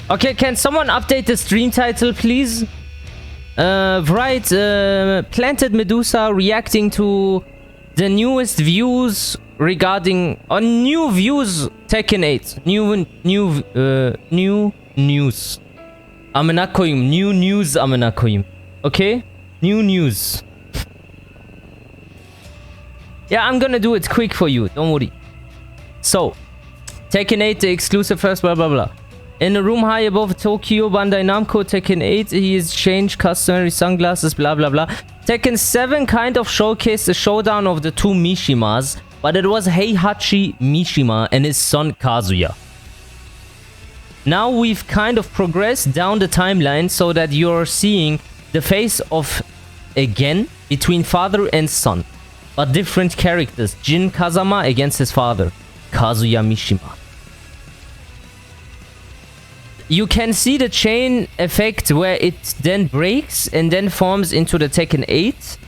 Okay, can someone update the stream title, please? Right, PlantedMedusa reacting to the newest views regarding new views Tekken 8. New news. Amenakoyim. New news Amenakoyim. Okay? New news. Yeah, I'm gonna do it quick for you. Don't worry. So, Tekken 8, the exclusive first, blah blah blah. In a room high above Tokyo, Bandai Namco, Tekken 8, he has changed customary sunglasses, blah blah blah. Tekken 7 kind of showcased the showdown of the two Mishimas, but it was Heihachi Mishima and his son Kazuya. Now we've kind of progressed down the timeline so that you're seeing the face-off again between father and son, but different characters. Jin Kazama against his father, Kazuya Mishima. You can see the chain effect where it then breaks and then forms into the Tekken 8.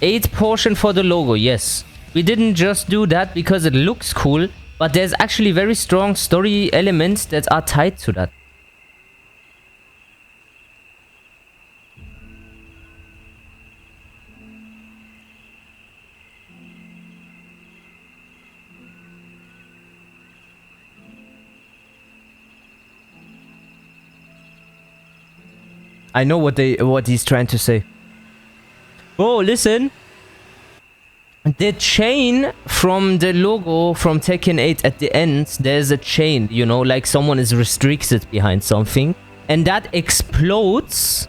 8 portion for the logo, yes. We didn't just do that because it looks cool, but there's actually very strong story elements that are tied to that. I know what he's trying to say. Oh, listen. The chain from the logo from Tekken 8 at the end, there's a chain, you know, like someone is restricted behind something. And that explodes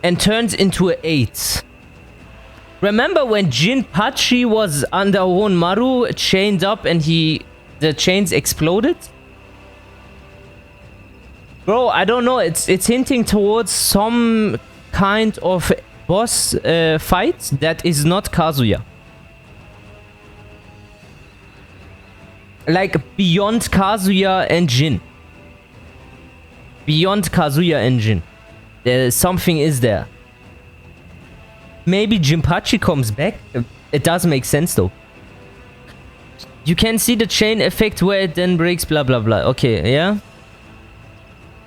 and turns into an 8. Remember when Jinpachi was under Honmaru chained up and the chains exploded? Bro, I don't know. It's hinting towards some kind of boss fight that is not Kazuya. Like beyond Kazuya and Jin. Beyond Kazuya and Jin. There something is there. Maybe Jinpachi comes back. It does make sense though. You can see the chain effect where it then breaks, blah blah blah. Okay, yeah.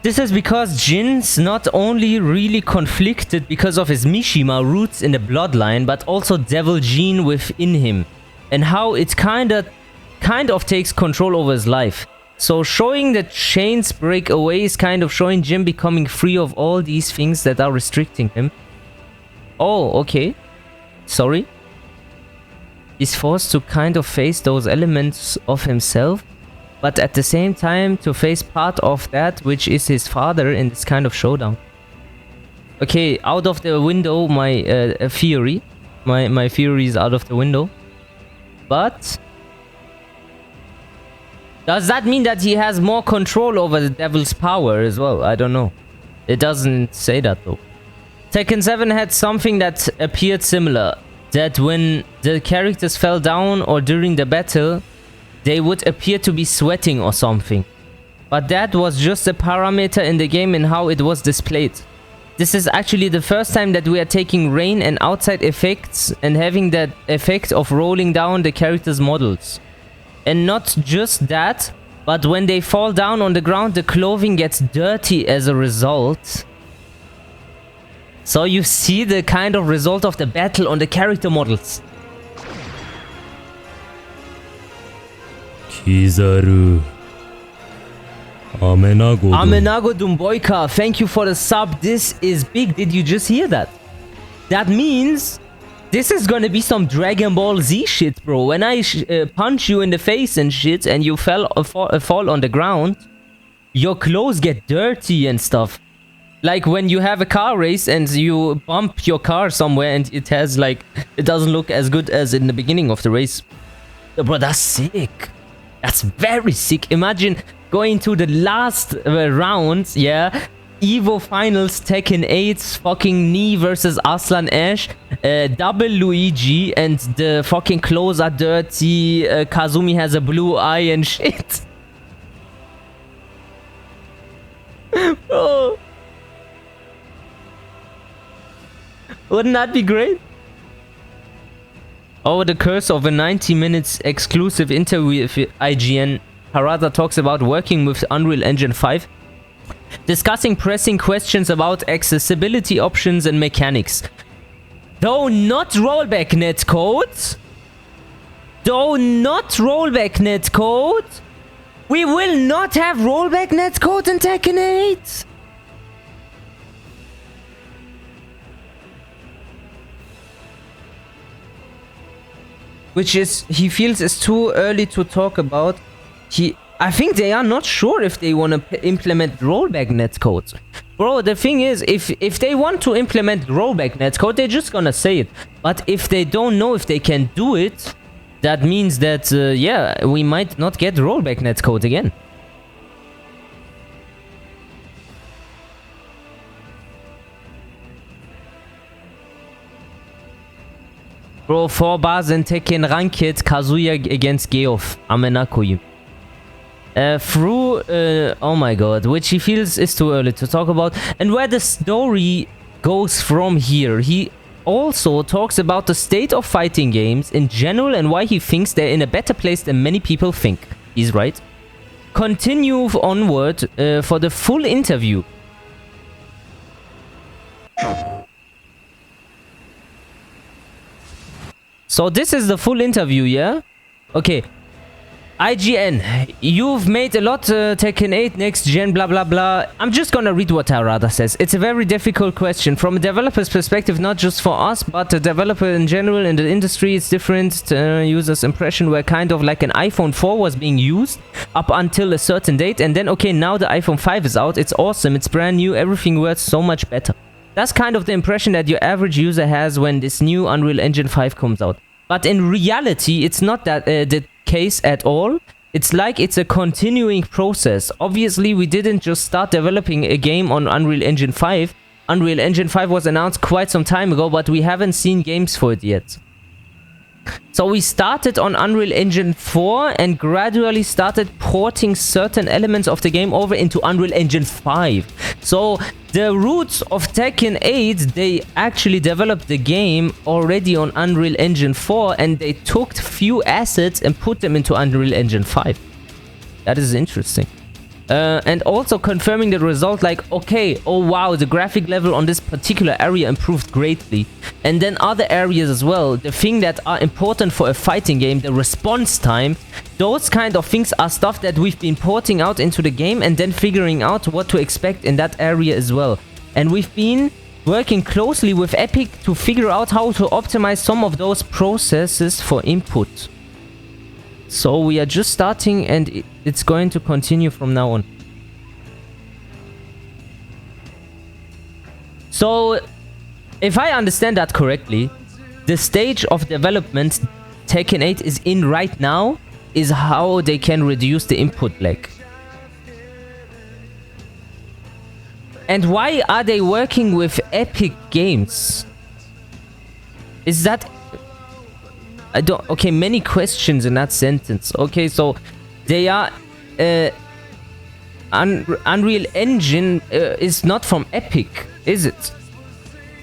This is because Jin's not only really conflicted because of his Mishima roots in the bloodline, but also Devil Gene within him, and how it kind of takes control over his life. So showing the chains break away is kind of showing Jin becoming free of all these things that are restricting him. Oh, okay. Sorry. He's forced to kind of face those elements of himself, but at the same time to face part of that which is his father in this kind of showdown. Okay, out of the window my theory. My theory is out of the window. But does that mean that he has more control over the devil's power as well? I don't know. It doesn't say that though. Tekken 7 had something that appeared similar. That when the characters fell down or during the battle, they would appear to be sweating or something. But that was just a parameter in the game and how it was displayed. This is actually the first time that we are taking rain and outside effects and having that effect of rolling down the characters' models. And not just that, but when they fall down on the ground, the clothing gets dirty as a result. So you see the kind of result of the battle on the character models. Kizaru. Amenago Dumboika, thank you for the sub. This is big. Did you just hear that? That means this is gonna be some Dragon Ball Z shit, bro. When I punch you in the face and shit and you fall on the ground, your clothes get dirty and stuff. Like when you have a car race and you bump your car somewhere and it has like, it doesn't look as good as in the beginning of the race. Bro, that's sick. That's very sick. Imagine going to the last round, yeah. Evo Finals, Tekken 8's fucking knee versus Aslan Ash, double Luigi, and the fucking clothes are dirty. Kazumi has a blue eye and shit. Bro. Wouldn't that be great? Over the course of a 90 minutes exclusive interview with IGN, HARADA talks about working with Unreal Engine 5 discussing pressing questions about accessibility options and mechanics. Though not rollback netcode. Though not rollback netcode. We will not have rollback netcode in Tekken 8. Which is, he feels is too early to talk about. I think they are not sure if they want to implement rollback netcode. Bro, the thing is, if they want to implement rollback netcode, they're just gonna say it. But if they don't know if they can do it, that means that, yeah, we might not get rollback netcode again. Bro, 4 bars in Tekken Ranked, Kazuya against Geoff, Amenakoyu. Oh my god, which he feels is too early to talk about. And where the story goes from here. He also talks about the state of fighting games in general and why he thinks they're in a better place than many people think. He's right. Continue onward for the full interview. So this is the full interview, yeah? Okay. IGN, you've made a lot Tekken 8 next gen, blah blah blah. I'm just gonna read what HARADA says. It's a very difficult question. From a developer's perspective, not just for us, but the developer in general in the industry, it's different. Users' impression were kind of like an iPhone 4 was being used up until a certain date. And then, okay, now the iPhone 5 is out. It's awesome. It's brand new. Everything works so much better. That's kind of the impression that your average user has when this new Unreal Engine 5 comes out. But in reality, it's not that the case at all. It's like it's a continuing process. Obviously, we didn't just start developing a game on Unreal Engine 5. Unreal Engine 5 was announced quite some time ago, but we haven't seen games for it yet. So we started on Unreal Engine 4 and gradually started porting certain elements of the game over into Unreal Engine 5. So the roots of Tekken 8, they actually developed the game already on Unreal Engine 4 and they took few assets and put them into Unreal Engine 5. That is interesting. And also confirming the result, like, okay, oh wow, the graphic level on this particular area improved greatly. And then other areas as well, the thing that are important for a fighting game, the response time, those kind of things are stuff that we've been porting out into the game and then figuring out what to expect in that area as well. And we've been working closely with Epic to figure out how to optimize some of those processes for input. So we are just starting and it's going to continue from now on. So, if I understand that correctly, the stage of development Tekken 8 is in right now is how they can reduce the input lag. And why are they working with Epic Games? Is that... Okay, many questions in that sentence. Okay, so they are Unreal Engine is not from Epic, is it?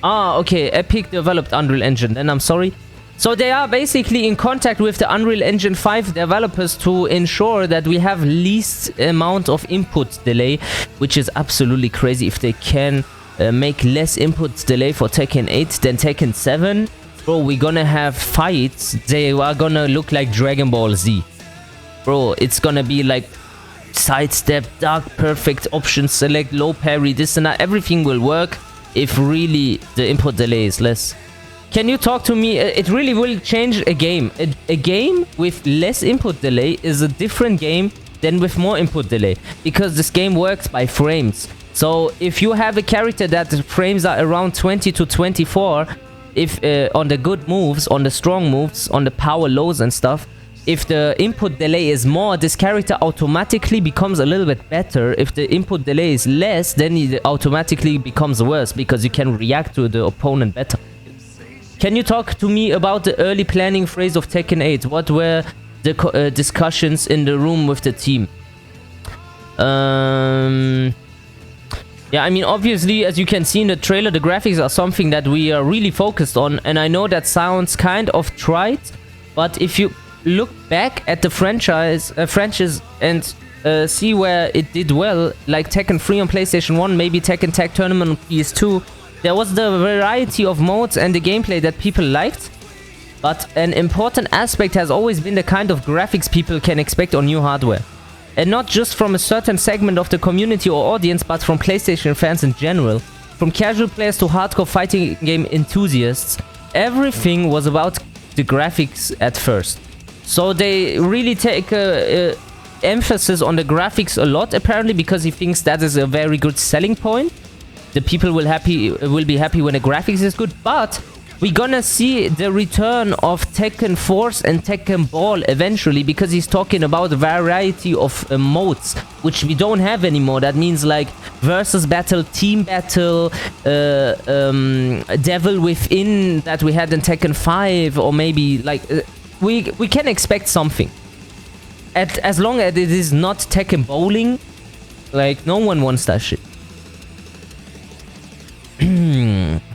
Ah, okay, Epic developed Unreal Engine, then I'm sorry. So they are basically in contact with the Unreal Engine 5 developers to ensure that we have least amount of input delay, which is absolutely crazy. If they can make less input delay for Tekken 8 than Tekken 7, bro, we're gonna have fights. They are gonna look like Dragon Ball Z. Bro, it's gonna be like sidestep, dark, perfect, option select, low parry, this and that. Everything will work if really the input delay is less. Can you talk to me? It really will change a game. A game with less input delay is a different game than with more input delay. Because this game works by frames. So if you have a character that the frames are around 20 to 24... If on the good moves, on the strong moves, on the power lows and stuff, if the input delay is more, this character automatically becomes a little bit better. If the input delay is less, then it automatically becomes worse because you can react to the opponent better. Can you talk to me about the early planning phase of Tekken 8? What were the discussions in the room with the team? Yeah, I mean, obviously, as you can see in the trailer, the graphics are something that we are really focused on. And I know that sounds kind of trite, but if you look back at the franchise and see where it did well, like Tekken 3 on PlayStation 1, maybe Tekken Tag Tournament on PS2. There was the variety of modes and the gameplay that people liked. But an important aspect has always been the kind of graphics people can expect on new hardware. And not just from a certain segment of the community or audience, but from PlayStation fans in general. From casual players to hardcore fighting game enthusiasts, everything was about the graphics at first. So they really take emphasis on the graphics a lot, apparently, because he thinks that is a very good selling point. The people will be happy when the graphics is good, but we're gonna see the return of Tekken Force and Tekken Ball eventually, because he's talking about a variety of modes, which we don't have anymore. That means like versus battle, team battle, Devil Within that we had in Tekken 5, or maybe like we can expect something. As long as it is not Tekken Bowling, like no one wants that shit.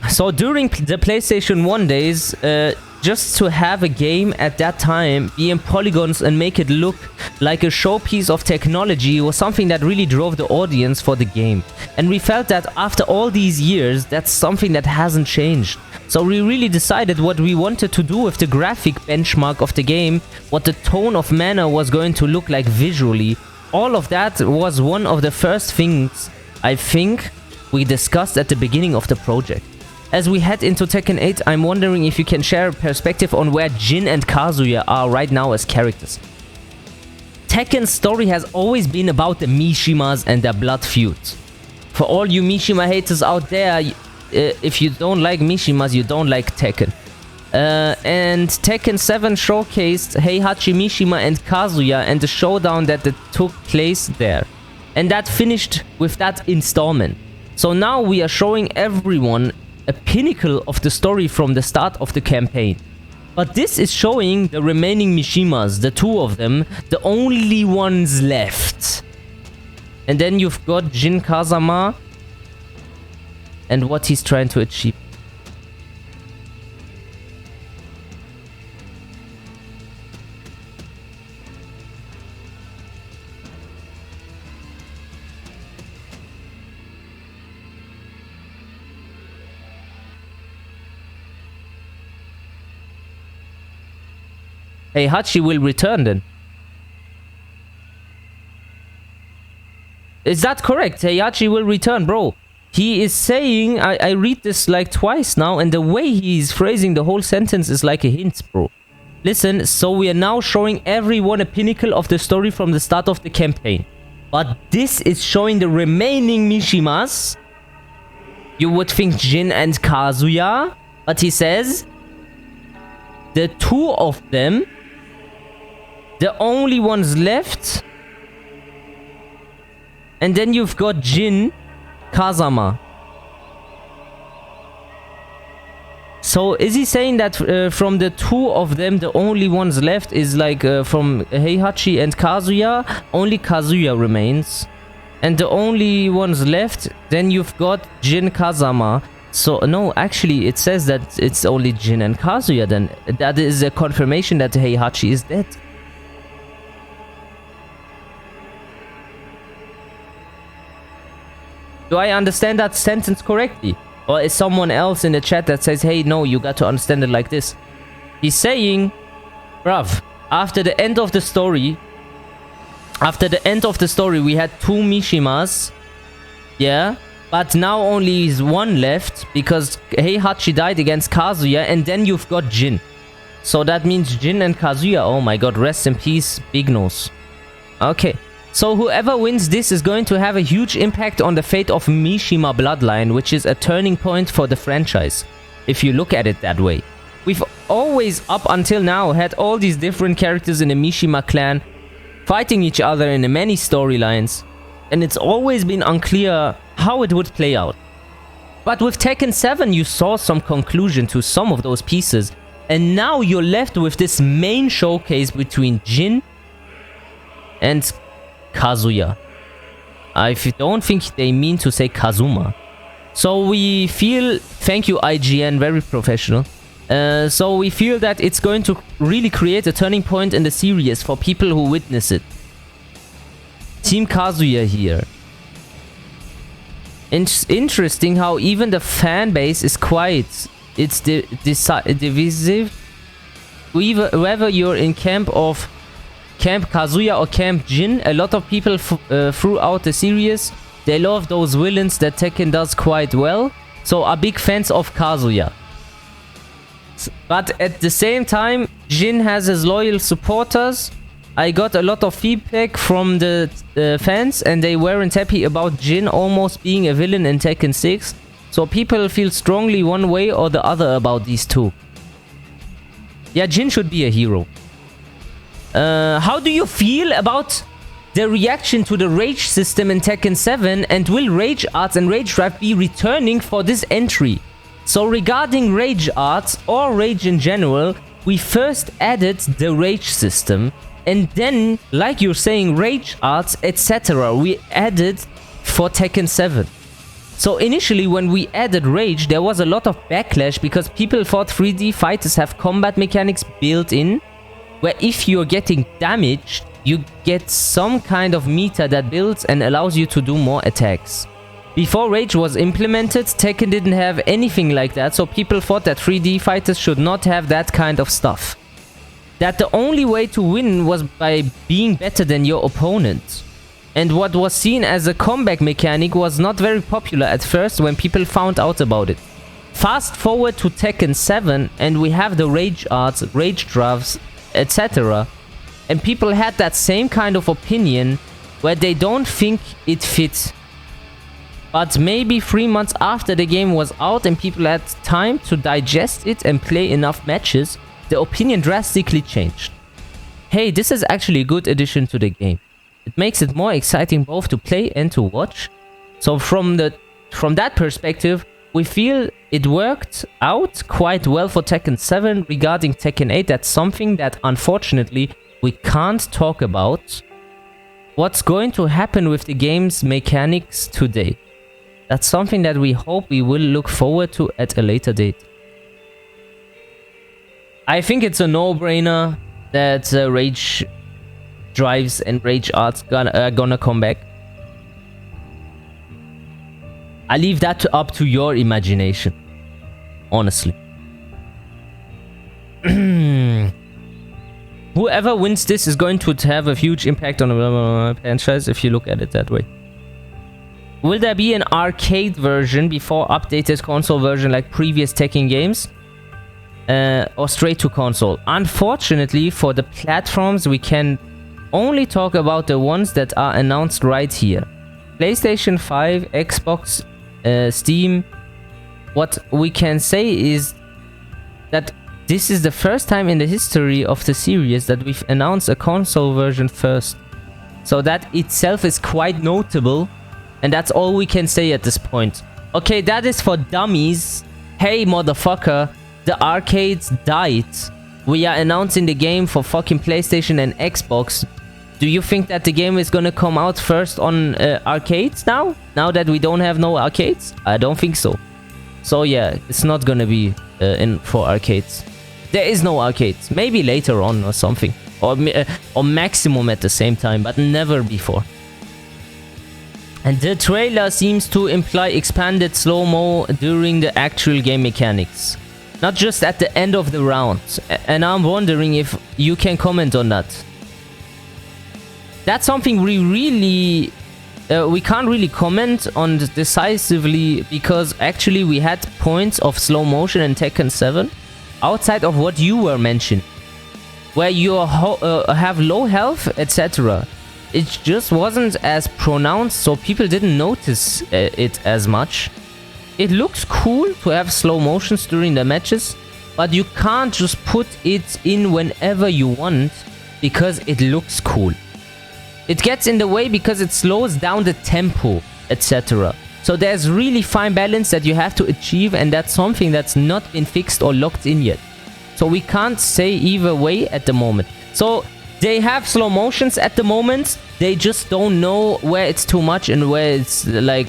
So during the PlayStation 1 days, just to have a game at that time be in polygons and make it look like a showpiece of technology was something that really drove the audience for the game. And we felt that after all these years, that's something that hasn't changed. So we really decided what we wanted to do with the graphic benchmark of the game, what the tone of mana was going to look like visually. All of that was one of the first things, I think, we discussed at the beginning of the project. As we head into Tekken 8, I'm wondering if you can share a perspective on where Jin and Kazuya are right now as characters. Tekken's story has always been about the Mishimas and their blood feuds. For all you Mishima haters out there, if you don't like Mishimas, you don't like Tekken. And Tekken 7 showcased Heihachi Mishima and Kazuya and the showdown that took place there. And that finished with that installment. So now we are showing everyone a pinnacle of the story from the start of the campaign. But this is showing the remaining Mishimas, the two of them, the only ones left. And then you've got Jin Kazama and what he's trying to achieve. Heihachi will return then. Is that correct? Heihachi will return, bro. He is saying, I read this like twice now, and the way he's phrasing the whole sentence is like a hint, bro. Listen, so we are now showing everyone a pinnacle of the story from the start of the campaign. But this is showing the remaining Mishimas. You would think Jin and Kazuya, but he says the two of them, the only ones left. And then you've got Jin Kazama. So is he saying that from the two of them, the only ones left is like from Heihachi and Kazuya, only Kazuya remains. And the only ones left, then you've got Jin Kazama. So no, actually it says that it's only Jin and Kazuya then. That is a confirmation that Heihachi is dead. Do I understand that sentence correctly? Or is someone else in the chat that says, hey, no, you got to understand it like this? He's saying, bruv, after the end of the story, we had two Mishimas, yeah? But now only is one left, because Heihachi died against Kazuya, and then you've got Jin. So that means Jin and Kazuya, oh my god, rest in peace, Big Nose. Okay. So whoever wins this is going to have a huge impact on the fate of Mishima Bloodline, which is a turning point for the franchise, if you look at it that way. We've always, up until now, had all these different characters in the Mishima clan fighting each other in the many storylines, and it's always been unclear how it would play out. But with Tekken 7 you saw some conclusion to some of those pieces, and now you're left with this main showcase between Jin and Kazuya. I don't think they mean to say Kazuma. So we feel, thank you IGN, very professional. So we feel that it's going to really create a turning point in the series for people who witness it. Team Kazuya here. Interesting how even the fan base is quiet. It's divisive. Whether you're in Camp Kazuya or Camp Jin, a lot of people throughout the series, they love those villains that Tekken does quite well, so are big fans of Kazuya. But at the same time, Jin has his loyal supporters. I got a lot of feedback from the fans, and they weren't happy about Jin almost being a villain in Tekken 6. So people feel strongly one way or the other about these two. Yeah, Jin should be a hero. How do you feel about the reaction to the Rage system in Tekken 7? And will Rage Arts and Rage Drive be returning for this entry? So regarding Rage Arts or Rage in general, we first added the Rage system. And then, like you're saying, Rage Arts, etc. we added for Tekken 7. So initially when we added Rage, there was a lot of backlash because people thought 3D fighters have combat mechanics built in, where if you're getting damaged, you get some kind of meter that builds and allows you to do more attacks. Before Rage was implemented, Tekken didn't have anything like that, so people thought that 3D fighters should not have that kind of stuff. That the only way to win was by being better than your opponent. And what was seen as a comeback mechanic was not very popular at first when people found out about it. Fast forward to Tekken 7 and we have the Rage Arts, Rage Drives, etc. And people had that same kind of opinion where they don't think it fits. But maybe 3 months after the game was out and people had time to digest it and play enough matches, the opinion drastically changed. Hey, this is actually a good addition to the game. It makes it more exciting both to play and to watch. So from that perspective, we feel it worked out quite well for Tekken 7. Regarding Tekken 8, that's something that unfortunately we can't talk about. What's going to happen with the game's mechanics today? That's something that we hope we will look forward to at a later date. I think it's a no-brainer that Rage Drives and Rage Arts gonna come back. I leave that up to your imagination, honestly. Whoever wins this is going to have a huge impact on the franchise if you look at it that way. Will there be an arcade version before updated console version like previous Tekken games? Or straight to console? Unfortunately, for the platforms, we can only talk about the ones that are announced right here. PlayStation 5, Xbox, Steam. What we can say is that this is the first time in the history of the series that we've announced a console version first. So that itself is quite notable, and that's all we can say at this point. Okay, that is for dummies. Hey, motherfucker. The arcades died. We are announcing the game for fucking PlayStation and Xbox. Do you think that the game is gonna come out first on arcades now? Now that we don't have no arcades? I don't think so. So yeah, it's not gonna be in for arcades. There is no arcades. Maybe later on or something. Or maximum at the same time, but never before. And the trailer seems to imply expanded slow-mo during the actual game mechanics. Not just at the end of the round. And I'm wondering if you can comment on that. That's something we can't really comment on decisively, because actually we had points of slow motion in Tekken 7 outside of what you were mentioning, where you have low health, etc. It just wasn't as pronounced, so people didn't notice it as much. It looks cool to have slow motions during the matches, but you can't just put it in whenever you want because it looks cool. It gets in the way because it slows down the tempo, etc. So there's really fine balance that you have to achieve, and that's something that's not been fixed or locked in yet. So we can't say either way at the moment. So they have slow motions at the moment, they just don't know where it's too much and where it's like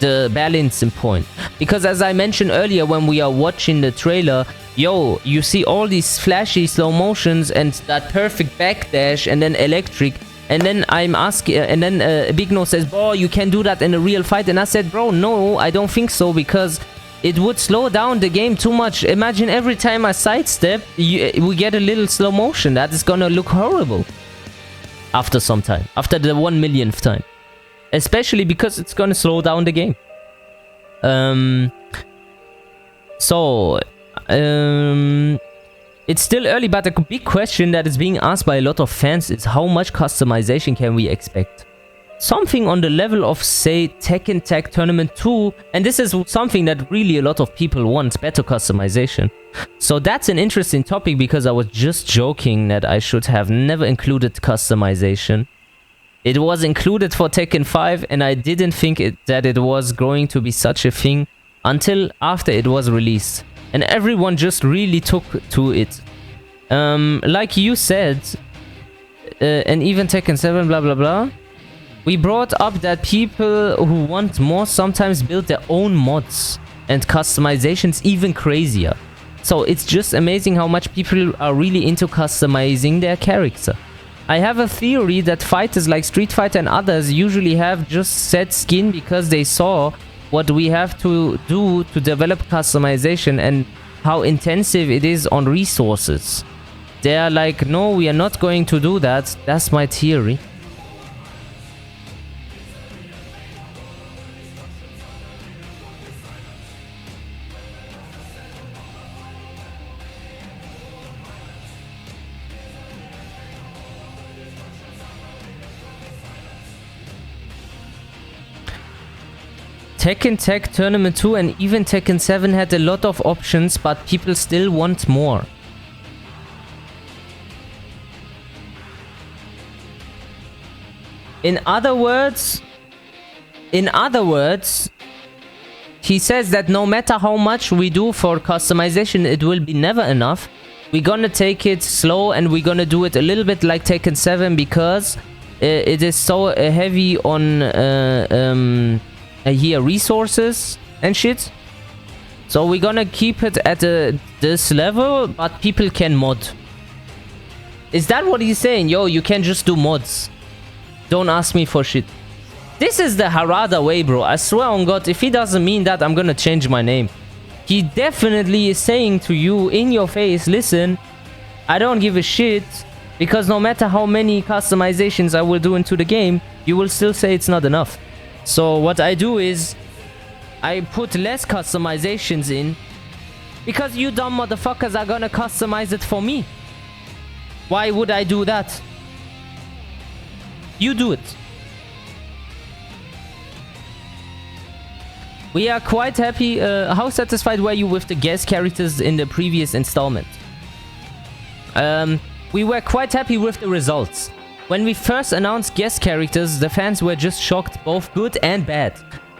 the balancing point. Because as I mentioned earlier when we are watching the trailer, yo, you see all these flashy slow motions and that perfect backdash and then electric, And then I'm asking, and then Big No says, bro, you can do that in a real fight. And I said, bro, no, I don't think so, because it would slow down the game too much. Imagine every time I sidestep, we get a little slow motion. That is gonna look horrible after some time, after the 1 millionth time. Especially because it's gonna slow down the game. It's still early, but a big question that is being asked by a lot of fans is how much customization can we expect? Something on the level of, say, Tekken Tag Tournament 2, and this is something that really a lot of people want, better customization. So that's an interesting topic, because I was just joking that I should have never included customization. It was included for Tekken 5, and I didn't think that it was going to be such a thing until after it was released. And everyone just really took to it. Like you said, and even Tekken 7, blah blah blah. We brought up that people who want more sometimes build their own mods and customizations even crazier. So it's just amazing how much people are really into customizing their character. I have a theory that fighters like Street Fighter and others usually have just set skin because they saw what we have to do to develop customization and how intensive it is on resources. They are like, no, we are not going to do that. That's my theory. Tekken Tag Tournament 2 and even Tekken 7 had a lot of options, but people still want more. In other words, he says that no matter how much we do for customization, it will be never enough. We're gonna take it slow and we're gonna do it a little bit like Tekken 7 because it is so heavy on here resources and shit. So we're gonna keep it at this level, but people can mod. Is that what he's saying? Yo, you can just do mods. Don't ask me for shit. This is the Harada way, bro. I swear on God, if he doesn't mean that, I'm gonna change my name. He definitely is saying to you in your face, listen, I don't give a shit, because no matter how many customizations I will do into the game, you will still say it's not enough. So what I do is, I put less customizations in, because you dumb motherfuckers are gonna customize it for me. Why would I do that? You do it. We are quite happy. How satisfied were you with the guest characters in the previous installment? We were quite happy with the results. When we first announced guest characters, the fans were just shocked, both good and bad.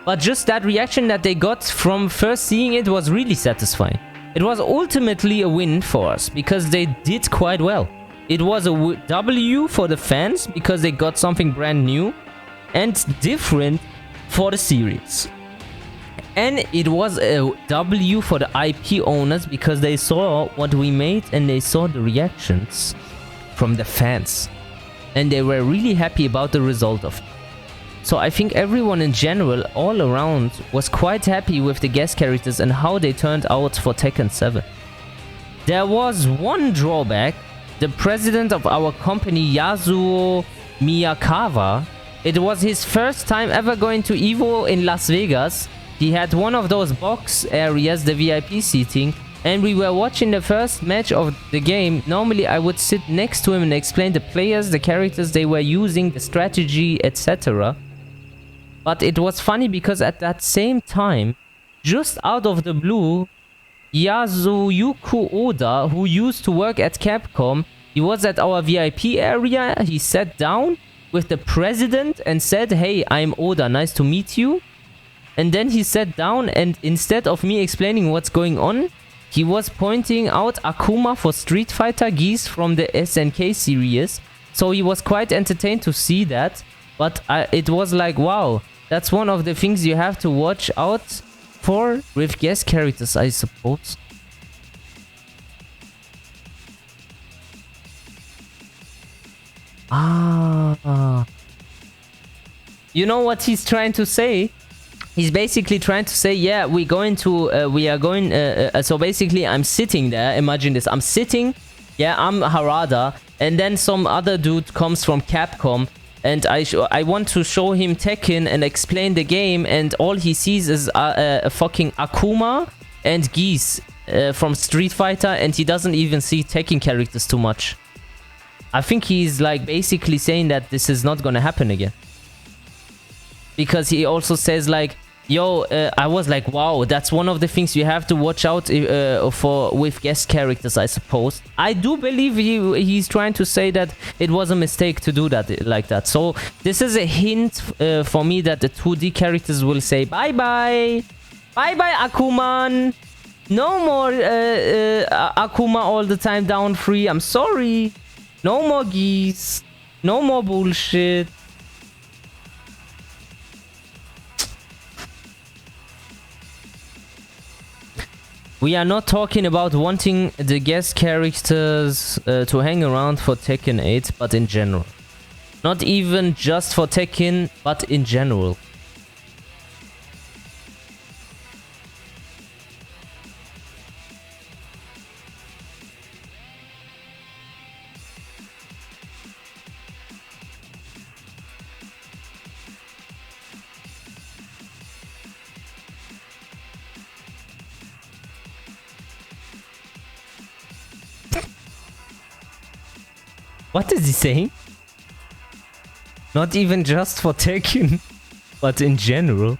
But just that reaction that they got from first seeing it was really satisfying. It was ultimately a win for us, because they did quite well. It was a W for the fans, because they got something brand new and different for the series. And it was a W for the IP owners, because they saw what we made and they saw the reactions from the fans. And they were really happy about the result of it. So I think everyone in general, all around, was quite happy with the guest characters and how they turned out for Tekken 7. There was one drawback. The president of our company, Yasuo Miyakawa, it was his first time ever going to EVO in Las Vegas. He had one of those box areas, the VIP seating, and we were watching the first match of the game. Normally I would sit next to him and explain the players, the characters they were using, the strategy, etc. But it was funny because at that same time, just out of the blue, Yasuyuki Oda, who used to work at Capcom, he was at our VIP area. He sat down with the president and said, "Hey, I'm Oda, nice to meet you." And then he sat down, and instead of me explaining what's going on, he was pointing out Akuma for Street Fighter, Geese from the SNK series. So he was quite entertained to see that. But it was like, wow, that's one of the things you have to watch out for with guest characters, I suppose. You know what he's trying to say? He's basically trying to say, yeah, we are going, so basically I'm sitting there, imagine this, I'm sitting, yeah, I'm HARADA, and then some other dude comes from Capcom, and I want to show him Tekken and explain the game, and all he sees is a fucking Akuma and Geese from Street Fighter, and he doesn't even see Tekken characters too much. I think he's like basically saying that this is not gonna happen again. Because he also says like, yo, I was like, wow, that's one of the things you have to watch out for with guest characters, I suppose. I do believe he's trying to say that it was a mistake to do that like that. So this is a hint for me that the 2D characters will say bye-bye. Bye-bye, Akuman. No more Akuma all the time down free. I'm sorry. No more geese. No more bullshit. We are not talking about wanting the guest characters to hang around for Tekken 8, but in general. Not even just for Tekken, but in general. What is he saying? Not even just for Tekken, but in general.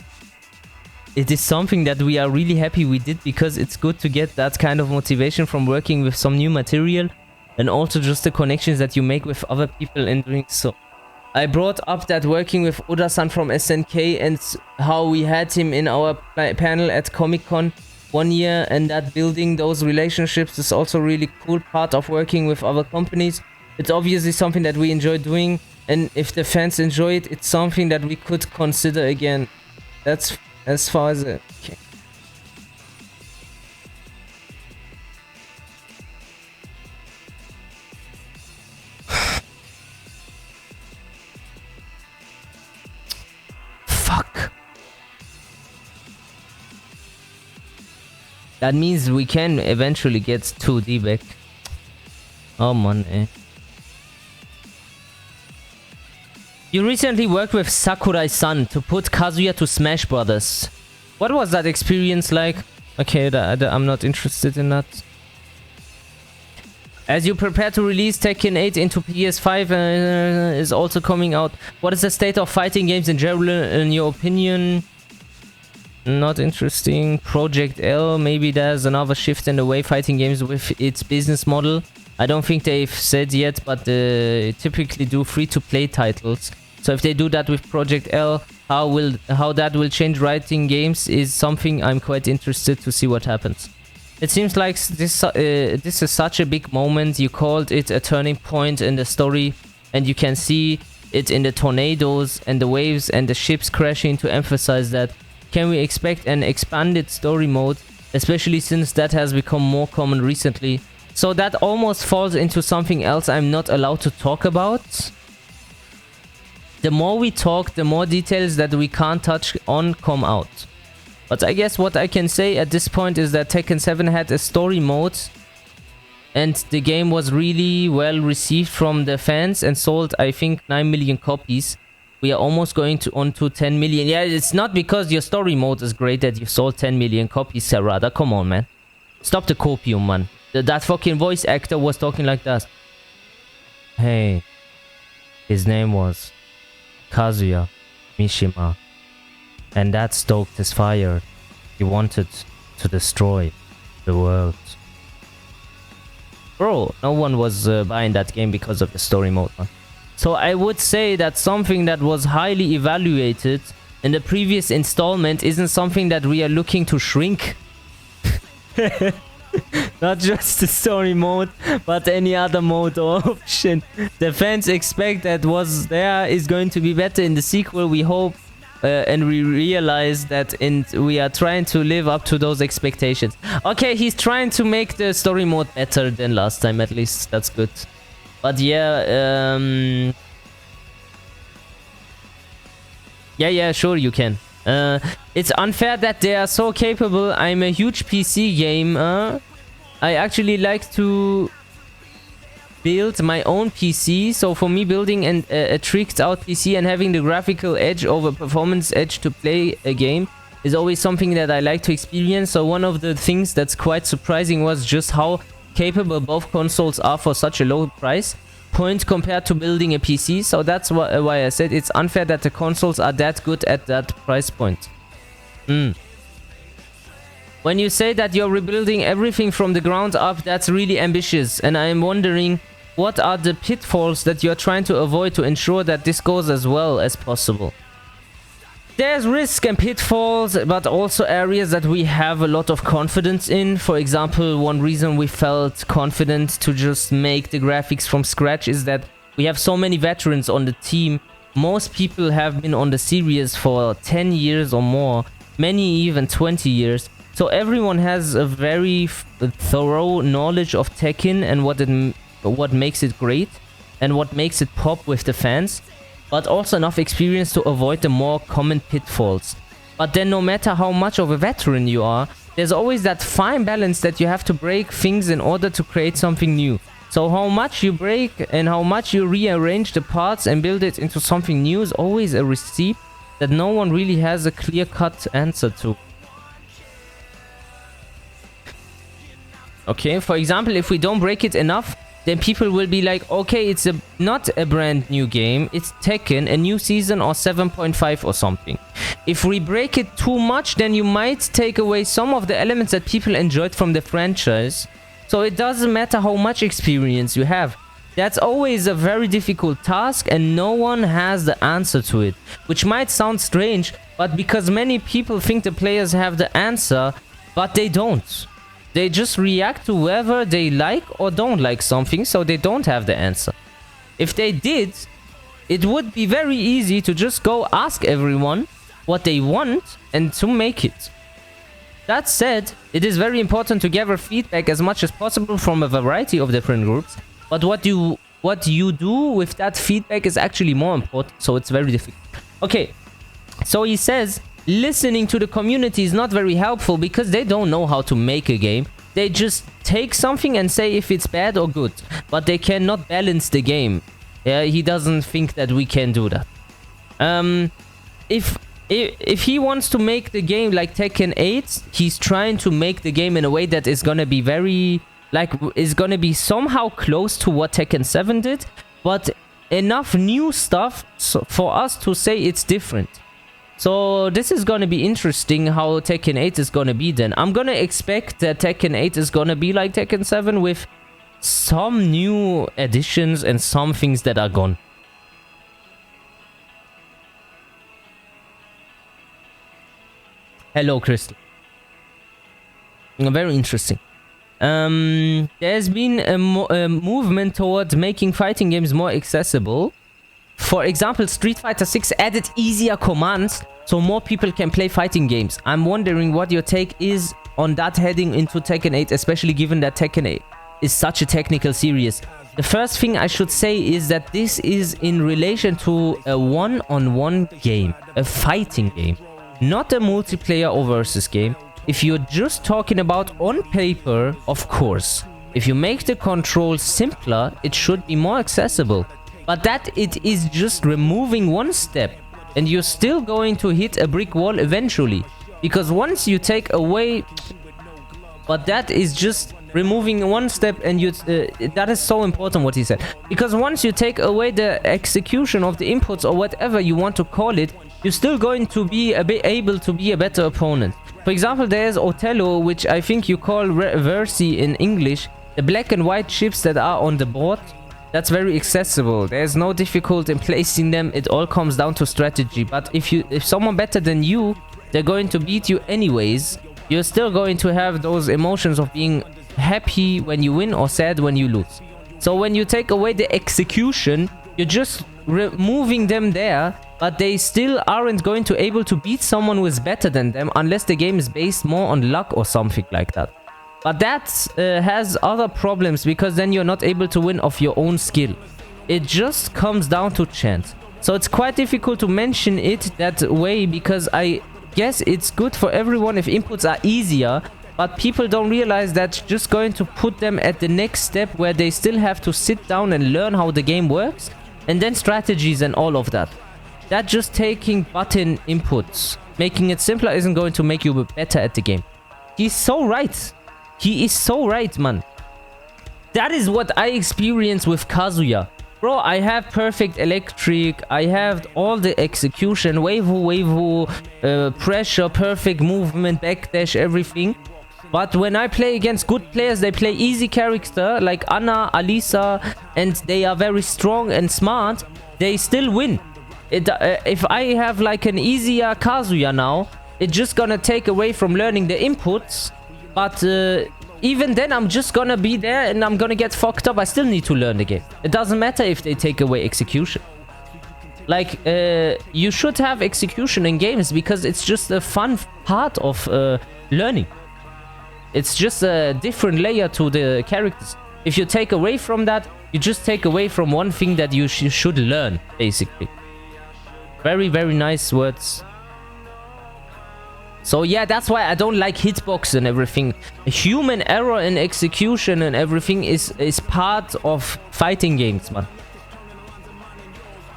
It is something that we are really happy we did, because it's good to get that kind of motivation from working with some new material, and also just the connections that you make with other people in doing so. I brought up that working with Oda-san from SNK and how we had him in our panel at Comic-Con 1 year, and that building those relationships is also a really cool part of working with other companies. It's obviously something that we enjoy doing, and if the fans enjoy it, it's something that we could consider again. That's as far as it. Okay. Fuck. That means we can eventually get 2D back. Oh man, eh. You recently worked with Sakurai-san to put Kazuya to Smash Brothers. What was that experience like? Okay, I'm not interested in that. As you prepare to release Tekken 8 into PS5 is also coming out, what is the state of fighting games in general in your opinion? Not interesting. Project L, maybe there's another shift in the way fighting games with its business model. I don't think they've said yet, but they typically do free-to-play titles. So if they do that with Project L, how that will change writing games is something I'm quite interested to see what happens. It seems like this is such a big moment. You called it a turning point in the story, and you can see it in the tornadoes and the waves and the ships crashing to emphasize that. Can we expect an expanded story mode, especially since that has become more common recently? So that almost falls into something else I'm not allowed to talk about. The more we talk, the more details that we can't touch on come out. But I guess what I can say at this point is that Tekken 7 had a story mode, and the game was really well received from the fans and sold, I think, 9 million copies. We are almost going on to 10 million. Yeah, it's not because your story mode is great that you sold 10 million copies, HARADA. Come on, man. Stop the copium, man. That fucking voice actor was talking like that. Hey, his name was Kazuya Mishima, and that stoked his fire. He wanted to destroy the world. Bro, no one was buying that game because of the story mode, man. So I would say that something that was highly evaluated in the previous installment isn't something that we are looking to shrink. Not just the story mode, but any other mode or option. The fans expect that was there is going to be better in the sequel, we hope. And we realize that we are trying to live up to those expectations. Okay, he's trying to make the story mode better than last time, at least. That's good. But yeah, Yeah, sure you can. It's unfair that they are so capable. I'm a huge PC gamer. I actually like to build my own PC, so for me building a tricked out PC and having the graphical edge over performance edge to play a game is always something that I like to experience. So one of the things that's quite surprising was just how capable both consoles are for such a low price point compared to building a PC. So that's why I said it's unfair that the consoles are that good at that price point. When you say that you're rebuilding everything from the ground up, that's really ambitious, and I'm wondering what are the pitfalls that you're trying to avoid to ensure that this goes as well as possible. There's risk and pitfalls, but also areas that we have a lot of confidence in. For example, one reason we felt confident to just make the graphics from scratch is that we have so many veterans on the team. Most people have been on the series for 10 years or more, many even 20 years. So everyone has a very thorough knowledge of Tekken and what makes it great and what makes it pop with the fans, but also enough experience to avoid the more common pitfalls. But then no matter how much of a veteran you are, there's always that fine balance that you have to break things in order to create something new. So how much you break and how much you rearrange the parts and build it into something new is always a recipe that no one really has a clear-cut answer to. Okay, for example, if we don't break it enough, then people will be like, okay, it's not a brand new game, it's Tekken, a new season or 7.5 or something. If we break it too much, then you might take away some of the elements that people enjoyed from the franchise. So it doesn't matter how much experience you have. That's always a very difficult task and no one has the answer to it. Which might sound strange, but because many people think the players have the answer, but they don't. They just react to whether they like or don't like something, so they don't have the answer. If they did, it would be very easy to just go ask everyone what they want and to make it. That said, it is very important to gather feedback as much as possible from a variety of different groups, but what you do with that feedback is actually more important, so it's very difficult. Okay, so he says, listening to the community is not very helpful because they don't know how to make a game. They just take something and say if it's bad or good, but they cannot balance the game. Yeah, he doesn't think that we can do that. If he wants to make the game like Tekken 8, he's trying to make the game in a way that is gonna be very, is gonna be somehow close to what Tekken 7 did, but enough new stuff for us to say it's different. So this is gonna be interesting how Tekken 8 is gonna be then. I'm gonna expect that Tekken 8 is gonna be like Tekken 7 with some new additions and some things that are gone. Hello, Crystal. Very interesting. There's been a movement towards making fighting games more accessible. For example, Street Fighter 6 added easier commands so more people can play fighting games. I'm wondering what your take is on that heading into Tekken 8, especially given that Tekken 8 is such a technical series. The first thing I should say is that this is in relation to a one-on-one game, a fighting game, not a multiplayer or versus game. If you're just talking about on paper, of course. If you make the controls simpler, it should be more accessible. But that it is just removing one step and you're still going to hit a brick wall eventually. Because once you take away... But that is just removing one step and you... that is so important what he said. Because once you take away the execution of the inputs or whatever you want to call it, you're still going to be able to be a better opponent. For example, there's Othello, which I think you call Versi in English. The black and white chips that are on the board. That's very accessible. There's no difficulty in placing them. It all comes down to strategy. But if someone better than you, they're going to beat you anyways. You're still going to have those emotions of being happy when you win or sad when you lose. So when you take away the execution, you're just removing them there, but they still aren't going to able to beat someone who is better than them unless the game is based more on luck or something like that. But that has other problems because then you're not able to win off your own skill. It just comes down to chance. So it's quite difficult to mention it that way, because I guess it's good for everyone if inputs are easier, but people don't realize that just going to put them at the next step where they still have to sit down and learn how the game works, and then strategies and all of that. That just taking button inputs, making it simpler, isn't going to make you better at the game. He's so right. He is so right, man. That is what I experienced with Kazuya. Bro, I have perfect electric, I have all the execution, waifu, pressure, perfect movement, backdash, everything. But when I play against good players, they play easy character like Anna, Alisa, and they are very strong and smart, they still win. If I have like an easier Kazuya now, it's just gonna take away from learning the inputs, but even then, I'm just gonna be there and I'm gonna get fucked up. I still need to learn the game. It doesn't matter if they take away execution. Like, you should have execution in games because it's just a fun part of learning. It's just a different layer to the characters. If you take away from that, you just take away from one thing that you should learn, basically. Very, very nice words. So yeah, that's why I don't like hitbox and everything. Human error in execution and everything is part of fighting games, man.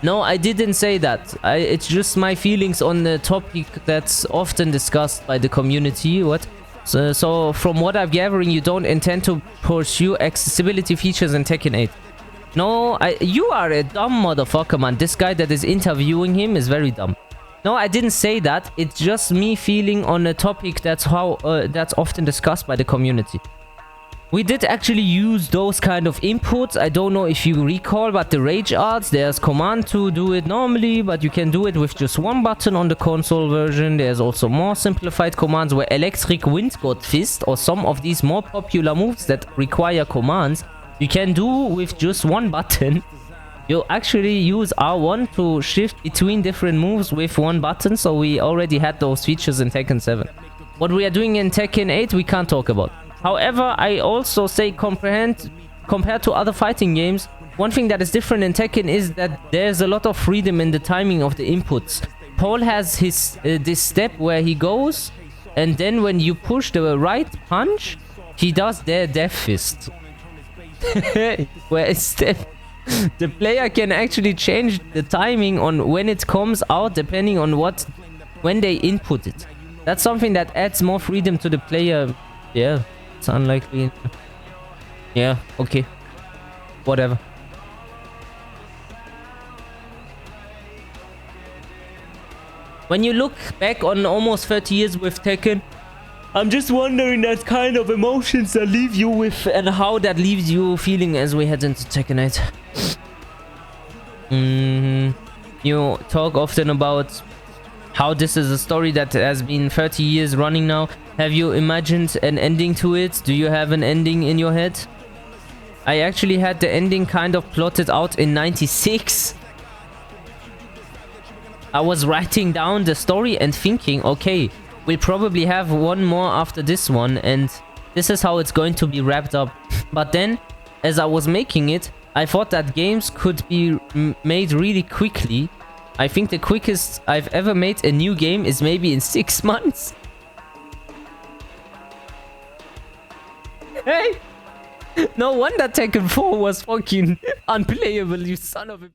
No, I didn't say that. It's just my feelings on the topic that's often discussed by the community. What? So from what I'm gathering, you don't intend to pursue accessibility features in Tekken 8. No, you are a dumb motherfucker, man. This guy that is interviewing him is very dumb. No, I didn't say that. It's just me feeling on a topic that's often discussed by the community. We did actually use those kind of inputs. I don't know if you recall, but the rage arts, there's command to do it normally, but you can do it with just one button on the console version. There's also more simplified commands where electric wind god fist or some of these more popular moves that require commands, you can do with just one button. You actually use R1 to shift between different moves with one button, so we already had those features in Tekken 7. What we are doing in Tekken 8, we can't talk about. However, I also say compared to other fighting games, one thing that is different in Tekken is that there's a lot of freedom in the timing of the inputs. Paul has his this step where he goes, and then when you push the right punch, he does their death fist. Where it's the player can actually change the timing on when it comes out depending on when they input it. That's something that adds more freedom to the player. Yeah, it's unlikely. Yeah, okay. Whatever. When you look back on almost 30 years with Tekken, I'm just wondering that kind of emotions that leave you with and how that leaves you feeling as we head into Tekken 8. You talk often about how this is a story that has been 30 years running now. Have you imagined an ending to it? Do you have an ending in your head? I actually had the ending kind of plotted out in '96. I was writing down the story and thinking, okay, we'll probably have one more after this one, and this is how it's going to be wrapped up. But then, as I was making it, I thought that games could be made really quickly. I think the quickest I've ever made a new game is maybe in 6 months. Hey! No wonder Tekken 4 was fucking unplayable, you son of a...